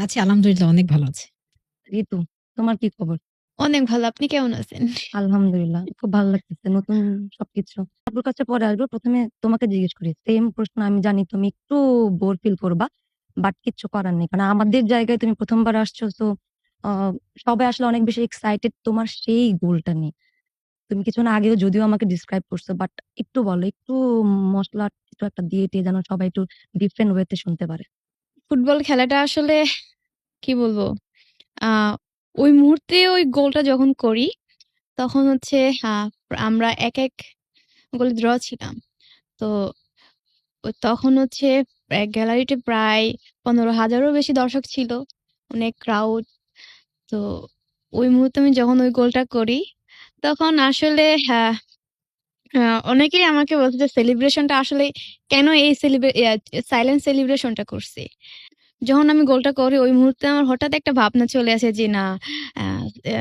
আছি আলহামদুলিল্লাহ অনেক ভালো আছি। ঋতু, তোমার কি খবর? অনেক ভালো। আপনি কেমন আছেন? আলহামদুলিল্লাহ। খুব ভালো লাগতেছে নতুন সবকিছু। আপুর কাছে পরে আসবো। ১ম এ তোমাকে জিজ্ঞেস করি। সেম প্রশ্ন আমি জানি তুমি একটু বোর ফিল করবা। বাট কিচ্ছু করার নেই। কারণ আমাদের জায়গায় তুমি ১ম বার আসছো সো আ সবাই আসলে অনেক বেশি এক্সাইটেড তোমার সেই গোলটা নিয়ে। তুমি কিছুক্ষণ আগেও যদিও আমাকে ডিসক্রাইব করছো বাট একটু বলো, একটু মসলা কিছু একটা দিয়ে যেন সবাই একটু ডিফারেন্ট ওয়ে তে শুনতে পারে। ফুটবল খেলাটা আসলে কি বলবো? আ ওই মুহূর্তে ওই গোলটা যখন করি, তখন হচ্ছে আমরা ১-১ গোলে ড্র ছিলাম। তো তখন হচ্ছে গ্যালারিতে প্রায় ১৫,০০০ এরও বেশি দর্শক ছিল। অনেক ক্রাউড। তো ওই মুহূর্তে আমি যখন ওই গোলটা করি, তখন আসলে আ অনেকেই আমাকে বলছে যে সেলিব্রেশনটা আসলে কেন এই সাইলেন্ট সেলিব্রেশনটা করছি। যখন আমি গোলটা করি ওই মুহূর্তে আমার হঠাৎ একটা ভাবনা চলে আসে যে না আ আ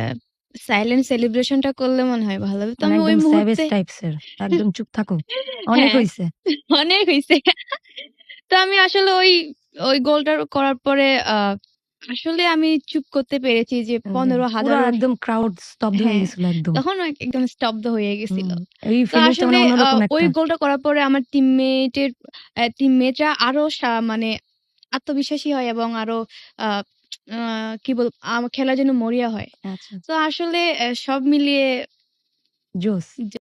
সাইলেন্ট সেলিব্রেশনটা করলে মনে হয় ভালো হবে। তো মানে আমি ওই একদম স্যাভেজ মুহূর্তে টাইপস এর। একদম চুপ থাকো। অনেক হ্যাঁ, হইছে। অনেক হইছে। তো আমি আসলে ওই গোলটা করার পরে আসলে আমি চুপ করতে পেরেছি যে জি। পুরা ১৫,০০০ একদম ক্রাউড স্তব্ধ হয়ে হ্যাঁ, গেছিল একদম। তখন একদম স্তব্ধ হয়ে গেছিল। হুম। এই তো ফিলিংসটা আসলে মানে অন্যরকম ওই একটা। গোলটা করার পরে আমার টিমমেটরা আরো মানে আত্মবিশ্বাসী হয় এবং আরো আ আ কি বলব খেলার জন্য মরিয়া হয়। আচ্ছা, তো আসলে সব মিলিয়ে জোস।